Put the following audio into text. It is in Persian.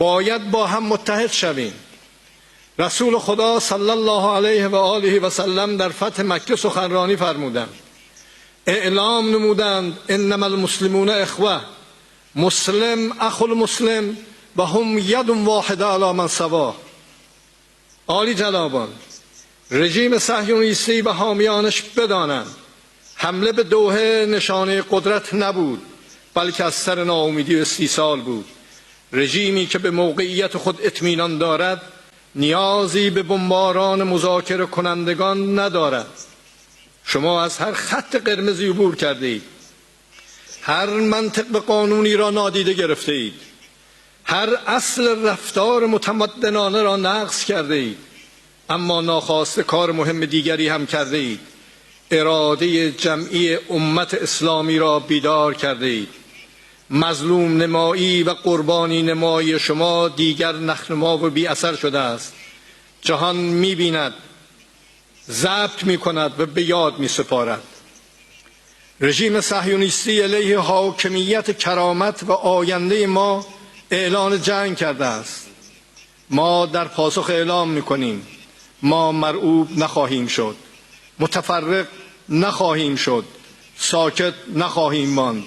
باید با هم متحد شویم. رسول خدا صلی الله علیه و آله و سلم در فتح مکه سخنرانی فرمودند، اعلام نمودند انما المسلمون اخوه، مسلم اخو المسلم و هم ید واحده علی من سوا. عالی جنابان، رژیم صهیونیستی و حامیانش بدانند حمله به دوحه نشانه قدرت نبود، بلکه از سر ناامیدی و استیصال بود. رژیمی که به موقعیت خود اطمینان دارد نیازی به بمباران مذاکره کنندگان ندارد. شما از هر خط قرمزی عبور کرده اید، هر منطق قانونی را نادیده گرفته اید، هر اصل رفتار متمدنانه را نقض کرده اید، اما ناخواسته کار مهم دیگری هم کرده اید. اراده جمعی امت اسلامی را بیدار کرده اید. مظلوم نمایی و قربانی نمایی شما دیگر نخنما و بی اثر شده است. جهان می بیند، ضبط می کند و به یاد می سپارد. رژیم صهیونیستی علیه حاکمیت کرامت و آینده ما اعلان جنگ کرده است. ما در پاسخ اعلام می کنیم ما مرعوب نخواهیم شد، متفرق نخواهیم شد، ساکت نخواهیم ماند.